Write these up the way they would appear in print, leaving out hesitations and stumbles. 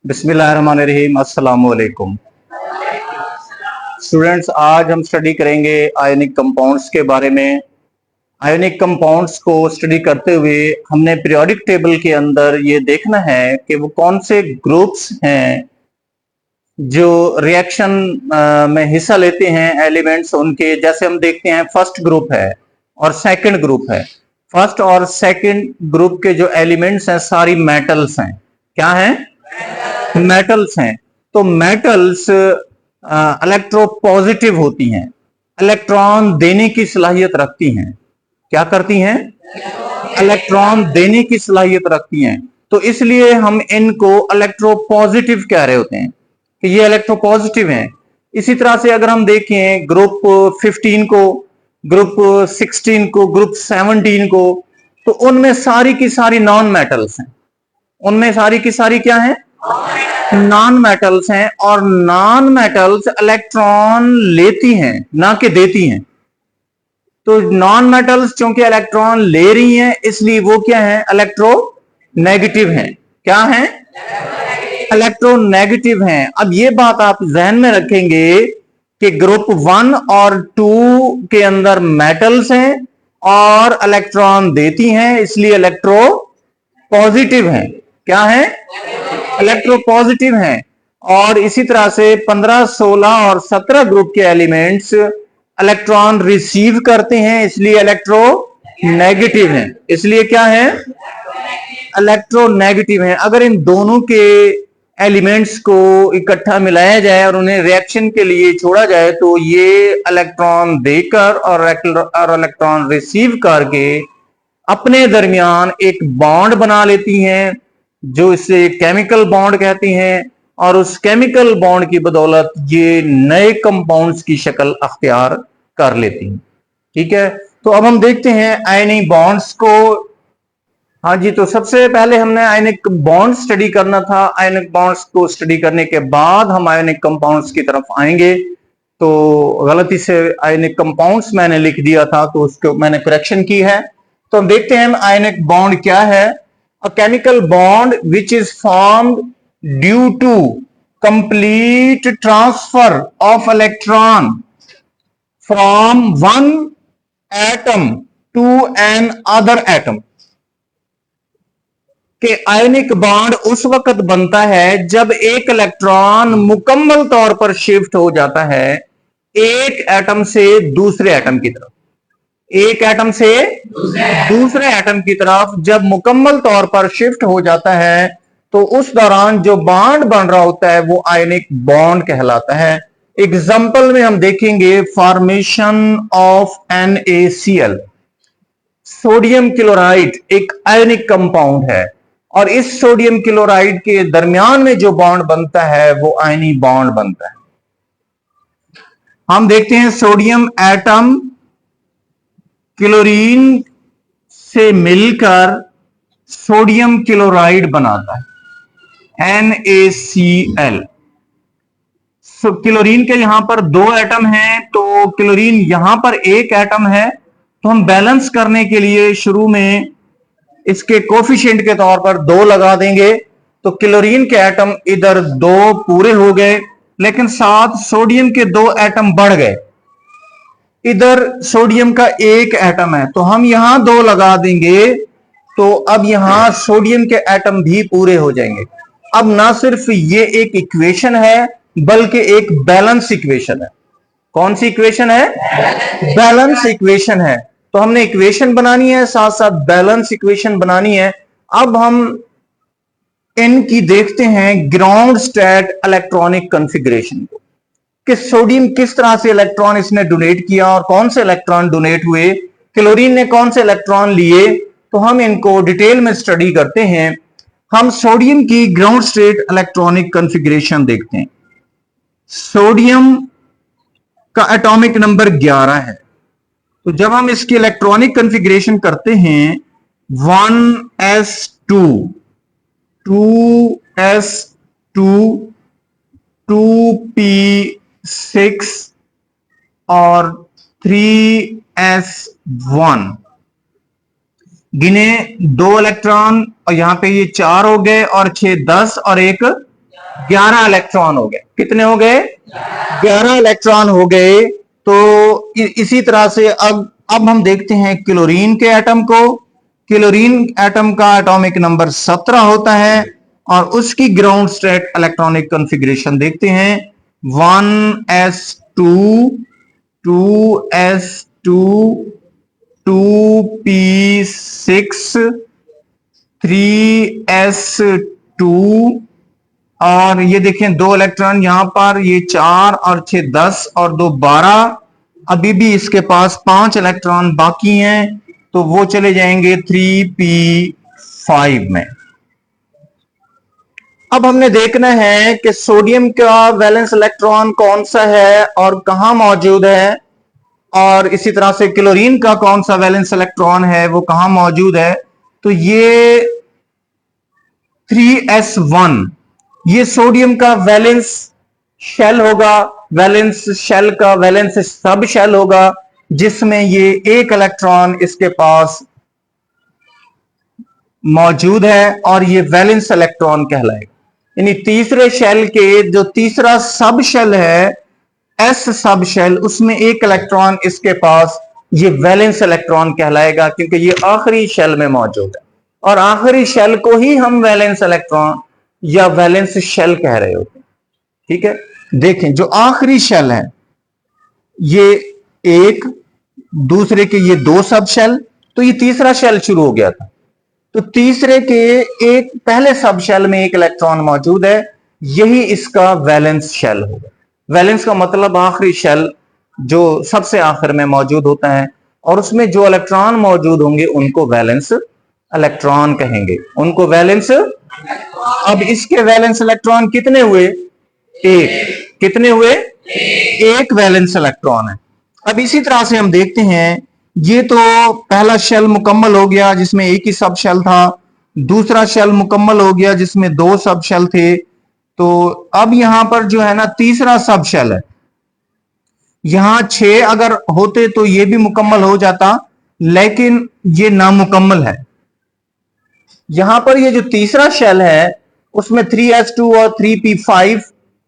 बिस्मिल्लाहिर्रहमानिर्रहीम, अस्सलाम वालेकुम। स्टूडेंट्स, आज हम स्टडी करेंगे आयनिक कंपाउंड्स के बारे में। आयनिक कंपाउंड्स को स्टडी करते हुए हमने पीरियोडिक टेबल के अंदर ये देखना है कि वो कौन से ग्रुप्स हैं जो रिएक्शन में हिस्सा लेते हैं एलिमेंट्स उनके। जैसे हम देखते हैं फर्स्ट ग्रुप है और सेकंड ग्रुप है। फर्स्ट और सेकंड ग्रुप के जो एलिमेंट्स हैं सारी मेटल्स हैं। क्या हैं? मेटल्स हैं। तो मेटल्स इलेक्ट्रोपॉजिटिव होती हैं, इलेक्ट्रॉन देने की सलाहियत रखती हैं। क्या करती हैं? इलेक्ट्रॉन देने की सलाहियत रखती हैं। तो इसलिए हम इनको इलेक्ट्रोपॉजिटिव कह रहे होते हैं कि ये इलेक्ट्रोपॉजिटिव हैं। इसी तरह से अगर हम देखें ग्रुप 15 को, ग्रुप 16 को, ग्रुप 17 को, तो उनमें सारी की सारी नॉन मेटल्स हैं। उनमें सारी की सारी क्या है? नॉन मेटल्स हैं। और नॉन मेटल्स इलेक्ट्रॉन लेती हैं ना कि देती हैं। तो नॉन मेटल्स चूंकि इलेक्ट्रॉन ले रही हैं इसलिए वो क्या है? इलेक्ट्रो नेगेटिव हैं। क्या है? इलेक्ट्रोनेगेटिव हैं। अब ये बात आप जहन में रखेंगे कि ग्रुप 1 और 2 के अंदर मेटल्स हैं और इलेक्ट्रॉन देती हैं, इसलिए इलेक्ट्रो पॉजिटिव हैं। क्या है? इलेक्ट्रो पॉजिटिव हैं। और इसी तरह से 15, 16 और 17 ग्रुप के एलिमेंट्स इलेक्ट्रॉन रिसीव करते हैं, इसलिए इलेक्ट्रो नेगेटिव हैं। इसलिए क्या है? इलेक्ट्रोनेगेटिव हैं। अगर इन दोनों के एलिमेंट्स को इकट्ठा मिलाया जाए और उन्हें रिएक्शन के लिए छोड़ा जाए तो ये इलेक्ट्रॉन देकर और इलेक्ट्रॉन रिसीव करके अपने दरमियान एक बॉन्ड बना लेती हैं, जो इसे केमिकल बॉन्ड कहती हैं। और उस केमिकल बॉन्ड की बदौलत ये नए कंपाउंड्स की शक्ल अख्तियार कर लेती हैं। ठीक है, तो अब हम देखते हैं आयनिक बॉन्ड्स को। हाँ जी, तो सबसे पहले हमने आयनिक बॉन्ड स्टडी करना था। आयनिक बॉन्ड्स को स्टडी करने के बाद हम आयनिक कंपाउंड्स की तरफ आएंगे। तो गलती से आयनिक कंपाउंड्स मैंने लिख दिया था, तो उसको मैंने करेक्शन की है। तो हम देखते हैं आयनिक बॉन्ड क्या है। A chemical bond which is formed due to complete transfer of electron from one atom to an other atom. कि आयनिक बॉन्ड उस वक्त बनता है जब एक इलेक्ट्रॉन मुकम्मल तौर पर शिफ्ट हो जाता है एक एटम से दूसरे एटम की तरफ। एक एटम से दूसरे एटम की तरफ जब मुकम्मल तौर पर शिफ्ट हो जाता है तो उस दौरान जो बॉन्ड बन रहा होता है वो आयनिक बॉन्ड कहलाता है। एग्जाम्पल में हम देखेंगे formation of NaCl। Sodium chloride एक आयनिक कंपाउंड है और इस सोडियम क्लोराइड के दरमियान में जो बॉन्ड बनता है वो आयनी बॉन्ड बनता है। हम देखते हैं सोडियम एटम क्लोरीन से मिलकर सोडियम क्लोराइड बनाता है NaCl। क्लोरीन के यहां पर 2 एटम हैं, तो क्लोरीन यहां पर एक एटम है। तो हम बैलेंस करने के लिए शुरू में इसके कोफिशिएंट के तौर पर 2 लगा देंगे, तो क्लोरीन के एटम इधर 2 पूरे हो गए, लेकिन साथ सोडियम के 2 एटम बढ़ गए। इधर सोडियम का 1 एटम है तो हम यहां 2 लगा देंगे, तो अब यहां सोडियम के एटम भी पूरे हो जाएंगे। अब ना सिर्फ ये एक इक्वेशन है बल्कि एक बैलेंस इक्वेशन है। कौन सी इक्वेशन है? बैलेंस इक्वेशन है। तो हमने इक्वेशन बनानी है, साथ साथ बैलेंस इक्वेशन बनानी है। अब हम इनकी देखते हैं ग्राउंड स्टेट इलेक्ट्रॉनिक कॉन्फ़िगरेशन को, कि सोडियम किस तरह से इलेक्ट्रॉन इसने डोनेट किया और कौन से इलेक्ट्रॉन डोनेट हुए, क्लोरीन ने कौन से इलेक्ट्रॉन लिए। तो हम इनको डिटेल में स्टडी करते हैं। हम सोडियम की ग्राउंड स्टेट इलेक्ट्रॉनिक कॉन्फ़िगरेशन देखते हैं। सोडियम का एटॉमिक नंबर 11 है। तो जब हम इसकी इलेक्ट्रॉनिक कॉन्फ़िगरेशन करते हैं 1s2, 2s2, 2p6 और 3s1, गिने 2 इलेक्ट्रॉन और यहां पे ये 4 हो गए और 6 10 और 1 11 इलेक्ट्रॉन हो गए। कितने हो गए? 11 इलेक्ट्रॉन हो गए। तो इसी तरह से अब हम देखते हैं क्लोरीन के एटम को। क्लोरीन एटम का एटॉमिक नंबर 17 होता है और उसकी ग्राउंड स्टेट इलेक्ट्रॉनिक कॉन्फ़िगरेशन देखते हैं। 1s2 2s2 2p6 3s2 और ये देखें 2 इलेक्ट्रॉन यहां पर, ये 4 और 6 10 और 2 12। अभी भी इसके पास 5 इलेक्ट्रॉन बाकी हैं, तो वो चले जाएंगे 3p5 में। अब हमने देखना है कि सोडियम का वैलेंस इलेक्ट्रॉन कौन सा है और कहां मौजूद है, और इसी तरह से क्लोरीन का कौन सा वैलेंस इलेक्ट्रॉन है, वो कहां मौजूद है। तो ये 3s1 ये सोडियम का वैलेंस शेल होगा, वैलेंस शेल का वैलेंस सब शेल होगा, जिसमें ये एक इलेक्ट्रॉन इसके पास मौजूद है और ये वैलेंस इलेक्ट्रॉन कहलाएगा। यानी तीसरे शेल के जो तीसरा सब शेल है, एस सब शेल, उसमें एक इलेक्ट्रॉन इसके पास, ये वैलेंस इलेक्ट्रॉन कहलाएगा, क्योंकि ये आखिरी शेल में मौजूद है और आखिरी शेल को ही हम वैलेंस इलेक्ट्रॉन या वैलेंस शेल कह रहे होते हैं। ठीक है, देखें जो आखिरी शेल है, ये एक, दूसरे के ये 2 सब शेल, तो ये तीसरा शेल शुरू हो गया था। तो तीसरे के एक पहले सब शेल में एक इलेक्ट्रॉन मौजूद है, यही इसका वैलेंस शेल होगा। वैलेंस का मतलब आखिरी शेल जो सबसे आखिर में मौजूद होता है, और उसमें जो इलेक्ट्रॉन मौजूद होंगे उनको वैलेंस इलेक्ट्रॉन कहेंगे, उनको वैलेंस। अब इसके वैलेंस इलेक्ट्रॉन कितने हुए? एक। कितने हुए? एक वैलेंस इलेक्ट्रॉन है। अब इसी तरह से हम देखते हैं, ये तो पहला शेल मुकम्मल हो गया जिसमें एक ही सब शेल था, दूसरा शेल मुकम्मल हो गया जिसमें 2 सब शेल थे। तो अब यहां पर जो है ना तीसरा सब शेल है, यहां 6 अगर होते तो ये भी मुकम्मल हो जाता, लेकिन ये नामुकम्मल है। यहां पर ये जो तीसरा शेल है उसमें 3s2 और 3p5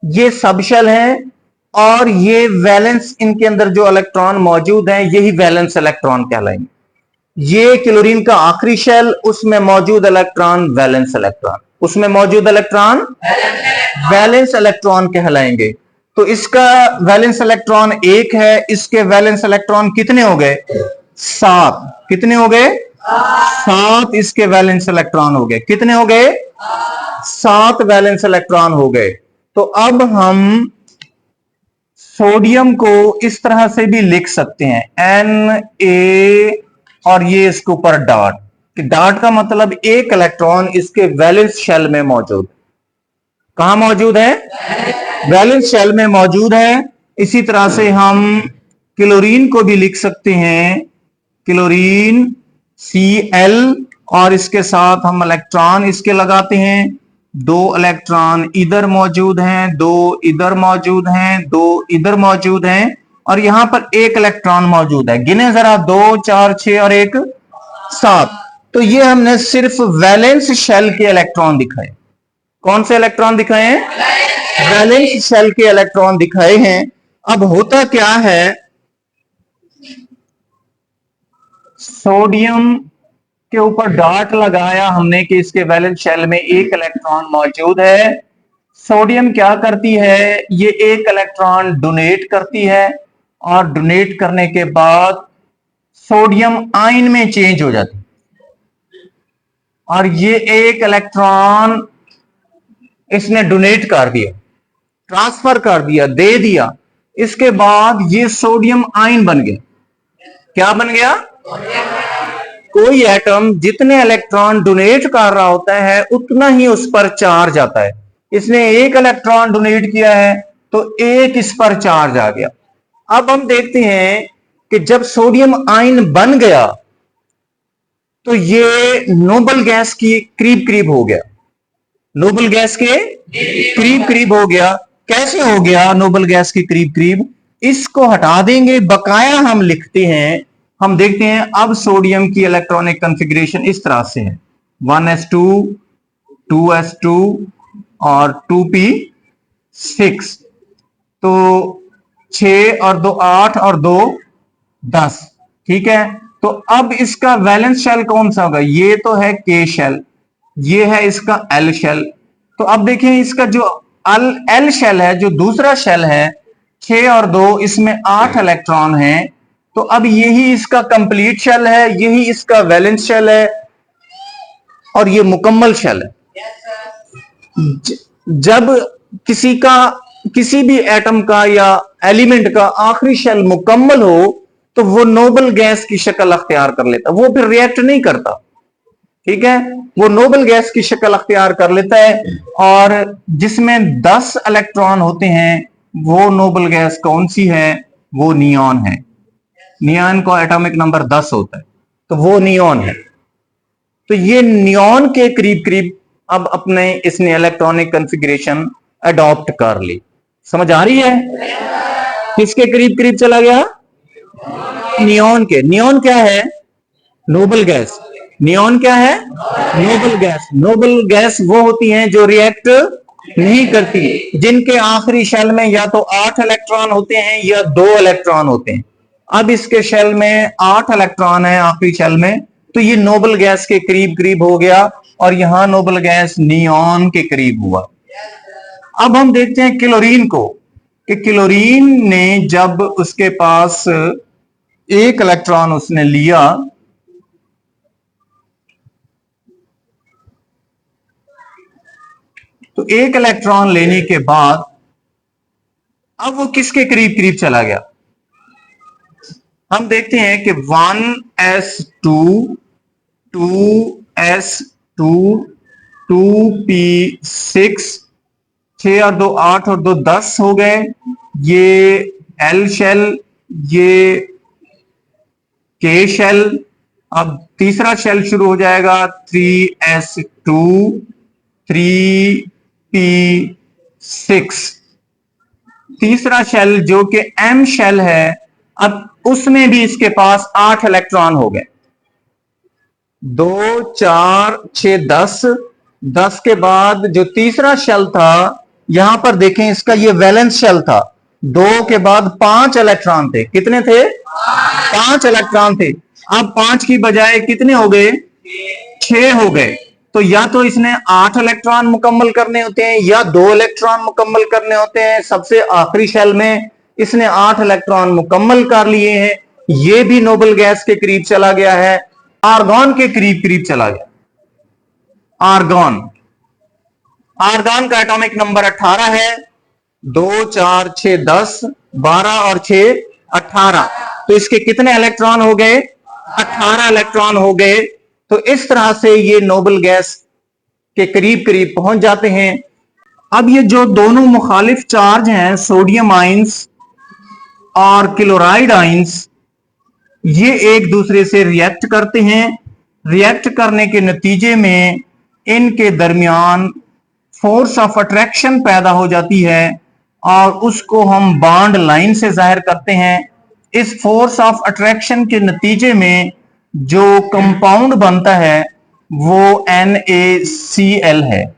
ये सब शेल हैं, और ये वैलेंस, इनके अंदर जो इलेक्ट्रॉन मौजूद हैं यही वैलेंस इलेक्ट्रॉन कहलाएंगे। ये क्लोरीन का आखिरी शेल, उसमें मौजूद इलेक्ट्रॉन वैलेंस इलेक्ट्रॉन, उसमें मौजूद इलेक्ट्रॉन वैलेंस इलेक्ट्रॉन कहलाएंगे। तो इसका वैलेंस इलेक्ट्रॉन 1 है, इसके वैलेंस इलेक्ट्रॉन कितने हो गए? 7। कितने हो गए? 7 इसके वैलेंस इलेक्ट्रॉन हो गए। कितने हो गए? 7 वैलेंस इलेक्ट्रॉन हो गए। तो अब हम सोडियम को इस तरह से भी लिख सकते हैं, Na और ये इसके ऊपर डॉट, कि डॉट का मतलब एक इलेक्ट्रॉन इसके वैलेंस शेल में मौजूद। कहां मौजूद है? वैलेंस शेल में मौजूद है। इसी तरह से हम क्लोरीन को भी लिख सकते हैं, क्लोरीन Cl, और इसके साथ हम इलेक्ट्रॉन इसके लगाते हैं। 2 इलेक्ट्रॉन इधर मौजूद हैं, 2 इधर मौजूद हैं, 2 इधर मौजूद हैं, और यहां पर एक इलेक्ट्रॉन मौजूद है। गिने जरा, 2 4 6 और 1 7। तो ये हमने सिर्फ वैलेंस शेल के इलेक्ट्रॉन दिखाए। कौन से इलेक्ट्रॉन दिखाए हैं? वैलेंस शेल के इलेक्ट्रॉन दिखाए हैं। अब होता क्या है, सोडियम के ऊपर डॉट लगाया हमने कि इसके वैलेंस शेल में एक इलेक्ट्रॉन मौजूद है। सोडियम क्या करती है, ये एक इलेक्ट्रॉन डोनेट करती है, और डोनेट करने के बाद सोडियम आयन में चेंज हो जाती है, और ये एक इलेक्ट्रॉन इसने डोनेट कर दिया, ट्रांसफर कर दिया, दे दिया। इसके बाद ये सोडियम आयन बन गया। क्या बन गया? कोई एटम जितने इलेक्ट्रॉन डोनेट कर रहा होता है उतना ही उस पर चार्ज आता है। इसने एक इलेक्ट्रॉन डोनेट किया है तो एक इस पर चार्ज आ गया। अब हम देखते हैं कि जब सोडियम आयन बन गया तो ये नोबल गैस की करीब करीब हो गया, नोबल गैस के करीब करीब हो गया। कैसे हो गया नोबल गैस के करीब करीब? इसको हटा देंगे, बकाया हम लिखते हैं, हम देखते हैं अब सोडियम की इलेक्ट्रॉनिक कॉन्फ़िगरेशन इस तरह से है, 1s2 2s2 और 2p6। तो 6 और 2 8 और 2 10। ठीक है, तो अब इसका वैलेंस शेल कौन सा होगा? ये तो है के शेल, ये है इसका एल शेल। तो अब देखें इसका जो एल शेल है, जो दूसरा शेल है, 6 और 2, इसमें 8 इलेक्ट्रॉन हैं। तो अब यही इसका कंप्लीट शेल है, यही इसका वैलेंस शेल है और ये मुकम्मल शेल है। जब किसी भी एटम का या एलिमेंट का आखिरी शेल मुकम्मल हो तो वो नोबल गैस की शक्ल अख्तियार कर लेता, वो फिर रिएक्ट नहीं करता। ठीक है, वो नोबल गैस की शक्ल अख्तियार कर लेता है। और जिसमें 10 इलेक्ट्रॉन होते हैं वो नोबल गैस कौन सी है? वो नियॉन है। नियॉन का एटॉमिक नंबर 10 होता है, तो वो नियॉन है। तो ये नियॉन के करीब करीब अब अपने इसने इलेक्ट्रॉनिक कॉन्फ़िगरेशन अडॉप्ट कर ली। समझ आ रही है? किसके करीब करीब चला गया? नियॉन के। नियॉन क्या है? Noble gas. नियॉन क्या है? Noble gas. नोबल गैस वो होती हैं जो रिएक्ट नहीं करती, जिनके आखिरी शेल में या तो 8 इलेक्ट्रॉन होते हैं या 2 इलेक्ट्रॉन होते हैं। अब इसके शेल में 8 इलेक्ट्रॉन है आखिरी शेल में, तो ये नोबल गैस के करीब करीब हो गया और यहां नोबल गैस नियॉन के करीब हुआ। अब हम देखते हैं क्लोरीन को, कि क्लोरीन ने जब उसके पास 1 इलेक्ट्रॉन उसने लिया, तो 1 इलेक्ट्रॉन लेने के बाद अब वो किसके करीब करीब चला गया? हम देखते हैं कि 1s2 2s2 2p6, 6 और 2 8 और 2 10 हो गए। ये एल शेल, ये के शेल। अब तीसरा शेल शुरू हो जाएगा 3s2 3p6। तीसरा शेल जो कि एम शेल है, अब उसमें भी इसके पास 8 इलेक्ट्रॉन हो गए। 2 4 6 10। 10 के बाद जो तीसरा शेल था, यहां पर देखें इसका ये वैलेंस शेल था। 2 के बाद 5 इलेक्ट्रॉन थे। कितने थे? 5 इलेक्ट्रॉन थे। अब 5 की बजाय कितने हो गए? 6 हो गए। तो या तो इसने 8 इलेक्ट्रॉन मुकम्मल करने होते हैं या 2 इलेक्ट्रॉन मुकम्मल करने होते हैं। सबसे आखिरी शेल में इसने 8 इलेक्ट्रॉन मुकम्मल कर लिए हैं। ये भी नोबल गैस के करीब चला गया है, आर्गॉन के करीब करीब चला गया। आर्गॉन का एटॉमिक नंबर 18 है। 2 4 6 10 12 और 6 18। तो इसके कितने इलेक्ट्रॉन हो गए? 18 इलेक्ट्रॉन हो गए। तो इस तरह से ये नोबल गैस के करीब करीब पहुंच जाते हैं। अब ये जो दोनों मुखालिफ चार्ज हैं, सोडियम आइंस और क्लोराइड आइंस, ये एक दूसरे से रिएक्ट करते हैं। रिएक्ट करने के नतीजे में इनके दरमियान फोर्स ऑफ अट्रैक्शन पैदा हो जाती है और उसको हम बॉन्ड लाइन से जाहिर करते हैं। इस फोर्स ऑफ अट्रैक्शन के नतीजे में जो कंपाउंड बनता है वो NaCl है।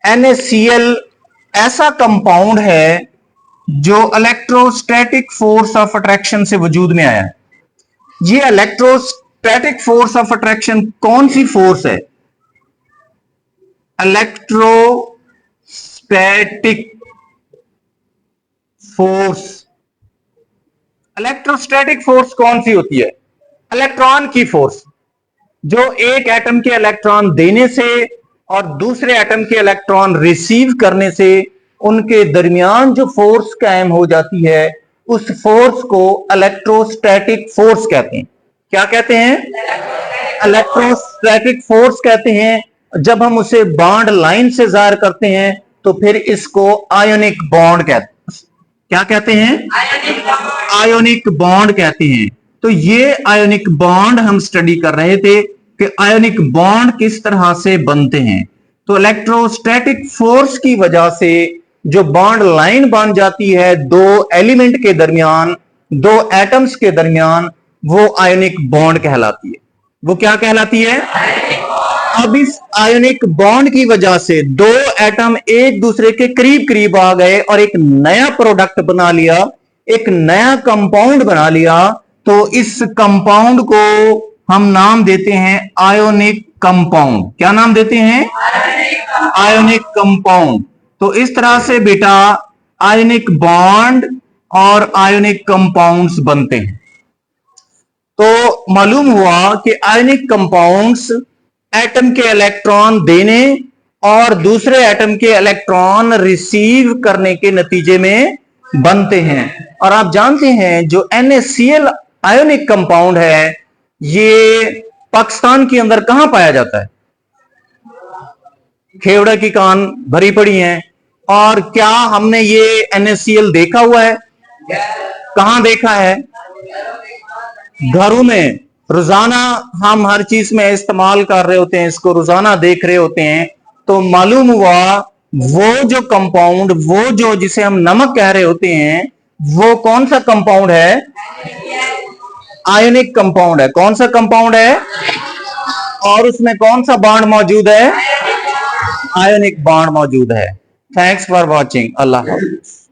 NaCl ऐसा कंपाउंड है जो इलेक्ट्रोस्टैटिक फोर्स ऑफ अट्रैक्शन से वजूद में आया है। ये इलेक्ट्रोस्टैटिक फोर्स ऑफ अट्रैक्शन कौन सी फोर्स है? Electrostatic force. इलेक्ट्रोस्टैटिक फोर्स कौन सी होती है? इलेक्ट्रॉन की फोर्स, जो एक एटम के इलेक्ट्रॉन देने से और दूसरे एटम के इलेक्ट्रॉन रिसीव करने से उनके दरमियान जो फोर्स कायम हो जाती है, उस फोर्स को इलेक्ट्रोस्टैटिक फोर्स कहते हैं। क्या कहते हैं? इलेक्ट्रोस्टैटिक फोर्स कहते हैं। जब हम उसे बॉन्ड लाइन से जाहिर करते हैं तो फिर इसको आयोनिक बॉन्ड कहते हैं। क्या कहते हैं? आयोनिक बॉन्ड कहते हैं। तो ये आयोनिक बॉन्ड हम स्टडी कर रहे थे कि आयोनिक बॉन्ड किस तरह से बनते हैं। तो इलेक्ट्रोस्टैटिक फोर्स की वजह से जो बॉन्ड लाइन बन जाती है दो एलिमेंट के दरमियान, दो एटम्स के दरमियान, वो आयोनिक बॉन्ड कहलाती है। वो क्या कहलाती है? अब इस आयोनिक बॉन्ड की वजह से दो एटम एक दूसरे के करीब करीब आ गए और एक नया प्रोडक्ट बना लिया, एक नया कंपाउंड बना लिया। तो इस कंपाउंड को हम नाम देते हैं आयोनिक कंपाउंड। क्या नाम देते हैं? Ionic compound. तो इस तरह से बेटा आयोनिक बॉन्ड और आयोनिक कंपाउंड्स बनते हैं। तो मालूम हुआ कि आयोनिक कंपाउंड्स एटम के इलेक्ट्रॉन देने और दूसरे एटम के इलेक्ट्रॉन रिसीव करने के नतीजे में बनते हैं। और आप जानते हैं जो NaCl आयोनिक कंपाउंड है, ये पाकिस्तान के अंदर कहां पाया जाता है? खेवड़ा की कान भरी पड़ी हैं। और क्या हमने ये NaCl देखा हुआ है? कहां देखा है? घरों में रोजाना हम हर चीज में इस्तेमाल कर रहे होते हैं, इसको रोजाना देख रहे होते हैं। तो मालूम हुआ वो जो कंपाउंड, वो जो जिसे हम नमक कह रहे होते हैं, वो कौन सा कंपाउंड है? आयोनिक कंपाउंड है। कौन सा कंपाउंड है? और उसमें कौन सा बॉन्ड मौजूद है? आयोनिक बॉन्ड मौजूद है। Thanks for watching. अल्लाह हाफ़िज़।